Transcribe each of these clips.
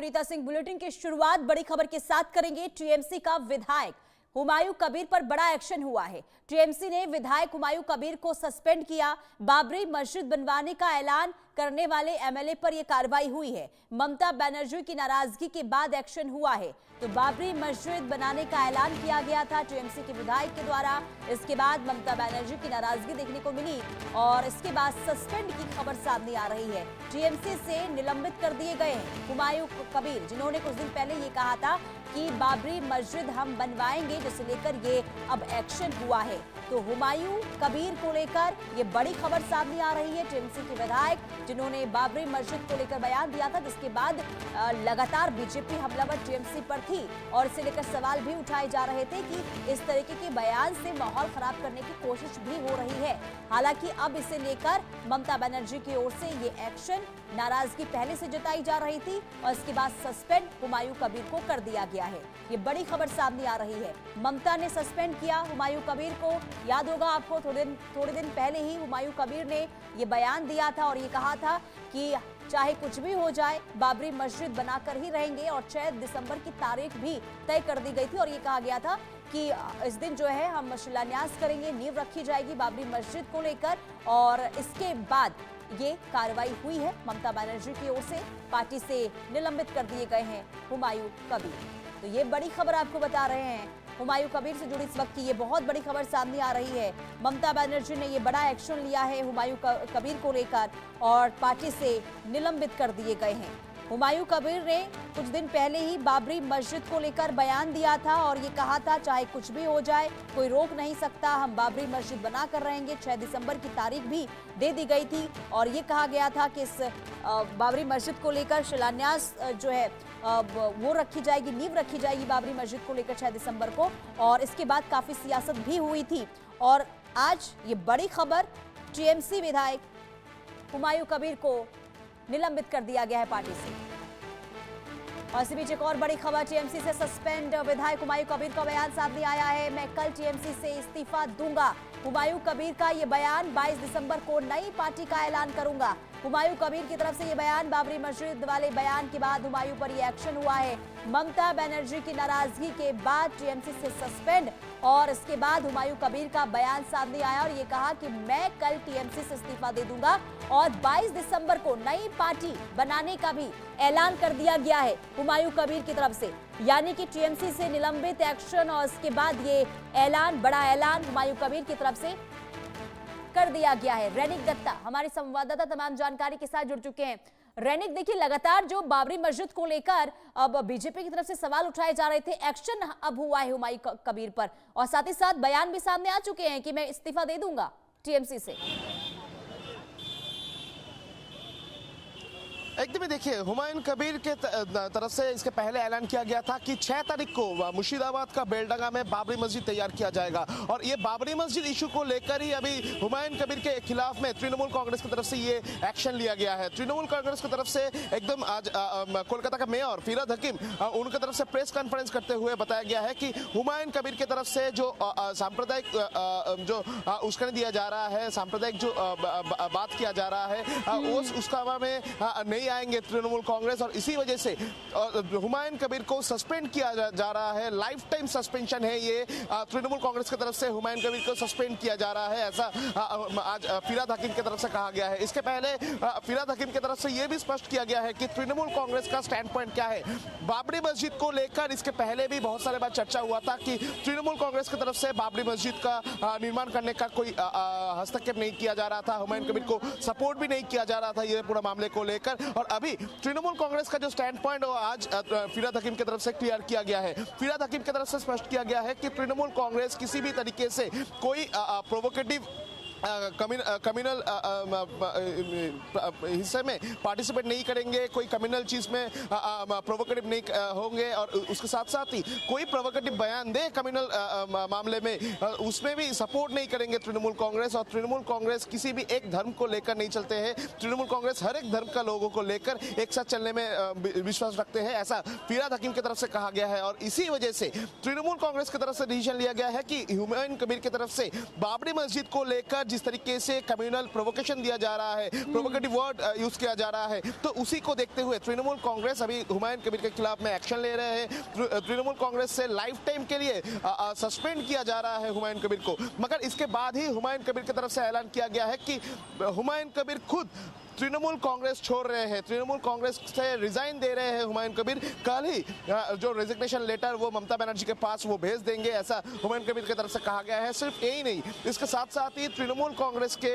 Sunita Singh bulletin की शुरुआत बड़ी खबर के साथ करेंगे। टीएमसी का विधायक हुमायूं कबीर पर बड़ा एक्शन हुआ है। टीएमसी ने विधायक हुमायूं कबीर को सस्पेंड किया। बाबरी मस्जिद बनवाने का ऐलान करने वाले एमएलए पर यह कार्रवाई हुई है। ममता बनर्जी की नाराजगी के बाद एक्शन हुआ है। तो बाबरी मस्जिद बनाने का ऐलान किया गया था टीएमसी के विधायक के द्वारा। इसके बाद ममता बनर्जी की नाराजगी देखने को मिली और इसके बाद सस्पेंड की खबर सामने आ रही है। टीएमसी से निलंबित कर दिए गए हैं हुमायूं कबीर, जिन्होंने कुछ दिन पहले ये कहा था कि बाबरी मस्जिद हम बनवाएंगे, जिसे लेकर ये अब एक्शन हुआ है। तो हुमायूं कबीर को लेकर ये बड़ी खबर सामने आ रही है। टीएमसी के विधायक जिन्होंने बाबरी मस्जिद को लेकर बयान दिया था, जिसके बाद लगातार बीजेपी हमलावर टीएमसी पर थी और इसे लेकर सवाल भी उठाए जा रहे थे कि इस तरीके के बयान से माहौल खराब करने की कोशिश भी हो रही है। हालांकि अब इसे लेकर ममता बनर्जी की ओर से ये एक्शन, नाराजगी पहले से जताई जा रही थी और इसके बाद सस्पेंड हुमायूं कबीर को कर दिया गया है। ये बड़ी खबर सामने आ रही है। ममता ने सस्पेंड किया हुमायूं कबीर को। याद होगा आपको, थोड़े दिन पहले ही हुमायूं कबीर ने ये बयान दिया था और ये कहा था कि चाहे कुछ भी हो जाए बाबरी मस्जिद बनाकर ही रहेंगे और 6 दिसंबर की तारीख भी तय कर दी गई थी और ये कहा गया था कि इस दिन जो है हम शिलान्यास करेंगे, नींव रखी जाएगी बाबरी मस्जिद को लेकर। और इसके बाद ये कार्रवाई हुई है। ममता बनर्जी की ओर से पार्टी से निलंबित कर दिए गए हैं हुमायूं कबीर। तो ये बड़ी खबर आपको बता रहे हैं। हुमायूं कबीर से जुड़ी इस वक्त की ये बहुत बड़ी खबर सामने आ रही है। ममता बनर्जी ने ये बड़ा एक्शन लिया है हुमायूं कबीर को लेकर और पार्टी से निलंबित कर दिए गए हैं। हुमायूं कबीर ने कुछ दिन पहले ही बाबरी मस्जिद को लेकर बयान दिया था और ये कहा था चाहे कुछ भी हो जाए कोई रोक नहीं सकता, हम बाबरी मस्जिद बना कर रहेंगे। 6 दिसंबर की तारीख भी दे दी गई थी और ये कहा गया था कि इस बाबरी मस्जिद को लेकर शिलान्यास जो है वो रखी जाएगी, नींव रखी जाएगी बाबरी मस्जिद को लेकर 6 दिसंबर को। और इसके बाद काफी सियासत भी हुई थी और आज ये बड़ी खबर, टीएमसी विधायक हुमायूं कबीर को निलंबित कर दिया गया है पार्टी से। और इसी बीच एक और बड़ी खबर, टीएमसी से सस्पेंड विधायक हुमायूं कबीर का बयान सामने आया है। मैं कल टीएमसी से इस्तीफा दूंगा। हुमायूं कबीर का ये बयान, 22 दिसंबर को नई पार्टी का ऐलान करूंगा। हुमायूं कबीर की तरफ से ये बयान, बाबरी मस्जिद वाले बयान के बाद हुमायूं पर ये एक्शन हुआ है। ममता बनर्जी की नाराजगी के बाद टीएमसी से सस्पेंड और इसके बाद हुमायूं कबीर का बयान सामने आया और ये कहा कि मैं कल टीएमसी से इस्तीफा दे दूंगा और 22 दिसंबर को नई पार्टी बनाने का भी ऐलान कर दिया गया है हुमायूं कबीर की तरफ से। यानी कि टीएमसी से निलंबित एक्शन और इसके बाद ये ऐलान, बड़ा ऐलान हुमायूं कबीर की तरफ से कर दिया गया है। रैनिक दत्ता हमारे संवाददाता तमाम जानकारी के साथ जुड़ चुके हैं। रैनिक, देखिए लगातार जो बाबरी मस्जिद को लेकर अब बीजेपी की तरफ से सवाल उठाए जा रहे थे, एक्शन अब हुआ है हुमायूं कबीर पर और साथ ही साथ बयान भी सामने आ चुके हैं कि मैं इस्तीफा दे दूंगा टीएमसी से। एकदम देखिए, हुमायूं कबीर के तरफ से इसके पहले ऐलान किया गया था कि 6 तारीख को मुर्शिदाबाद का बेलडंगा में बाबरी मस्जिद तैयार किया जाएगा और ये बाबरी मस्जिद इशू को लेकर ही अभी हुमायूं कबीर के खिलाफ में तृणमूल कांग्रेस की तरफ से ये एक्शन लिया गया है। तृणमूल कांग्रेस की तरफ से एकदम आज कोलकाता का मेयर फिराद हकीम, उनकी तरफ से प्रेस कॉन्फ्रेंस करते हुए बताया गया है कि हुमायूं कबीर की तरफ से जो सांप्रदायिक जो उस्कन दिया जा रहा है, सांप्रदायिक जो बात किया जा रहा है, उसका में नहीं आएंगे तृणमूल कांग्रेस और इसी वजह से हुमायूं कबीर को सस्पेंड किया जा रहा है। लाइफ टाइम सस्पेंशन है ये, तृणमूल कांग्रेस की तरफ से हुमायूं कबीर को सस्पेंड किया जा रहा है, ऐसा आज फिराद हकीम की तरफ से कहा गया है। इसके पहले फिराद हकीम की तरफ से यह भी स्पष्ट किया गया है कि तृणमूल कांग्रेस का स्टैंड पॉइंट क्या है बाबरी मस्जिद को लेकर। इसके पहले भी बहुत सारे बार चर्चा हुआ था कि तृणमूल कांग्रेस की तरफ से बाबरी मस्जिद का निर्माण करने का कोई हस्तक्षेप नहीं किया जा रहा था, हुमायूं कबीर को सपोर्ट भी नहीं किया जा रहा था ये पूरा मामले को लेकर। और अभी तृणमूल कांग्रेस का जो स्टैंड पॉइंट आज फिराद हकीम की तरफ से क्लियर किया गया है। फिराद हकीम की तरफ से स्पष्ट किया गया है कि तृणमूल कांग्रेस किसी भी तरीके से कोई प्रोवोकेटिव कम्युनल हिस्से में पार्टिसिपेट नहीं करेंगे, कोई कम्युनल चीज में प्रोवोकेटिव नहीं होंगे और उसके साथ साथ ही कोई प्रोवोकेटिव बयान दे कम्युनल मामले में, उसमें भी सपोर्ट नहीं करेंगे तृणमूल कांग्रेस। और तृणमूल कांग्रेस किसी भी एक धर्म को लेकर नहीं चलते हैं, तृणमूल कांग्रेस हर एक धर्म का लोगों को लेकर एक साथ चलने में विश्वास रखते हैं, ऐसा फिराद हकीम की तरफ से कहा गया है। और इसी वजह से तृणमूल कांग्रेस की तरफ से डिसीजन लिया गया है कि हुमायूं कबीर की तरफ से बाबरी मस्जिद को लेकर जिस तरीके से कम्युनल प्रोवोकेशन दिया जा रहा है, प्रोवोकेटिव वर्ड यूज किया जा रहा है, तो उसी को देखते हुए तृणमूल कांग्रेस अभी हुमायूं कबीर के खिलाफ में एक्शन ले रहे हैं। तृणमूल कांग्रेस से लाइफ टाइम के लिए सस्पेंड किया जा रहा है हुमायूं कबीर को। मगर इसके बाद ही हुमायूं कबीर की तरफ से ऐलान किया गया है कि हुमायूं कबीर खुद तृणमूल कांग्रेस छोड़ रहे हैं, तृणमूल कांग्रेस से रिजाइन दे रहे हैं हुमायूं कबीर। कल ही जो रेजिग्नेशन लेटर वो ममता बनर्जी के पास वो भेज देंगे, ऐसा हुमायूं कबीर की तरफ से कहा गया है। सिर्फ यही नहीं, इसके साथ साथ ही तृणमूल कांग्रेस के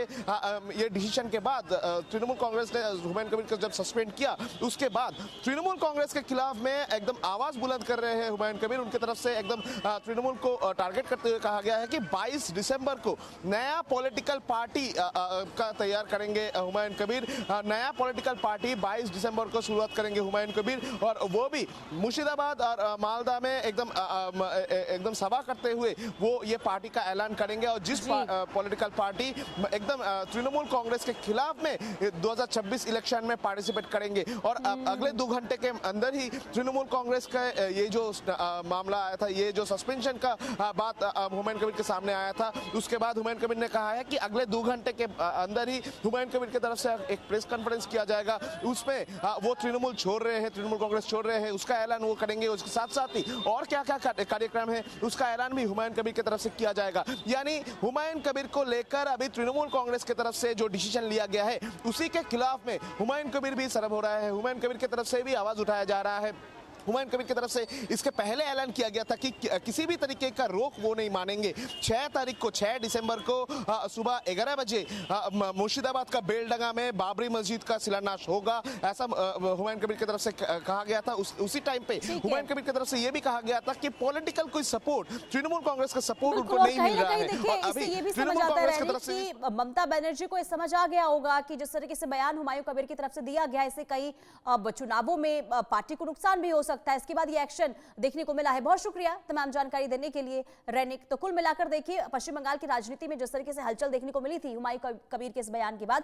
ये डिसीजन के बाद तृणमूल कांग्रेस ने हुमायूं कबीर को जब सस्पेंड किया, उसके बाद तृणमूल कांग्रेस के खिलाफ में एकदम आवाज बुलंद कर रहे हैं हुमायूं कबीर। उनकी तरफ से एकदम तृणमूल को टारगेट करते हुए कहा गया है कि 22 दिसंबर को नया पॉलिटिकल पार्टी का तैयार करेंगे हुमायूं कबीर। नया पॉलिटिकल पार्टी 22 दिसंबर को शुरुआत करेंगे हुमायूं कबीर, और वो भी मुर्शिदाबाद और मालदा में एकदम सभा करते हुए वो ये पार्टी का ऐलान करेंगे। और जिस पॉलिटिकल पार्टी एकदम तृणमूल कांग्रेस के खिलाफ में 2026 इलेक्शन में पार्टिसिपेट करेंगे। और अगले 2 घंटे के अंदर ही तृणमूल कांग्रेस का ये जो मामला आया था, ये जो सस्पेंशन का बात हुमायूं कबीर के सामने आया था, उसके बाद हुमायूं कबीर ने कहा है कि अगले 2 घंटे के अंदर ही हुमायूं कबीर की तरफ से एक प्रेस कॉन्फ्रेंस किया जाएगा। उसमें वो तृणमूल छोड़ रहे हैं, तृणमूल कांग्रेस छोड़ रहे हैं, उसका ऐलान वो करेंगे। उसके साथ साथ ही और क्या क्या कार्यक्रम है उसका ऐलान भी हुमायूं कबीर की तरफ से किया जाएगा। यानी हुमायूं कबीर को लेकर अभी तृणमूल कांग्रेस की तरफ से जो डिसीजन लिया गया है, उसी के खिलाफ में हुमायूं कबीर भी सरब हो रहा है। हुमायूं कबीर की तरफ से भी आवाज उठाया जा रहा है। हुमायूं कबीर की तरफ से इसके पहले ऐलान किया गया था कि किसी भी तरीके का रोक वो नहीं मानेंगे। 6 दिसंबर को सुबह 11 बजे मुर्शिदाबाद का बेलडंगा में बाबरी मस्जिद का शिलान्यास होगा, ऐसा हुमायूं कबीर की तरफ से कहा गया था। उसी टाइम पे हुमायूं कबीर की तरफ से ये भी कहा गया था कि पॉलिटिकल कोई सपोर्ट, तृणमूल कांग्रेस का सपोर्ट उनको नहीं मिल रहा है। और अभी ये भी समझ आता है कि ममता बनर्जी को समझ आ गया होगा कि जिस तरीके से बयान हुमायूं कबीर की तरफ से दिया गया है, इससे कई चुनावों में पार्टी को नुकसान भी हो सकता है। इसके बाद ये एक्शन देखने को मिला है। बहुत शुक्रिया तमाम जानकारी देने के लिए रैनिक। तो कुल मिलाकर देखिए, पश्चिम बंगाल की राजनीति में जिस तरीके से हलचल देखने को मिली थी हुमायूं कबीर के इस बयान के बाद,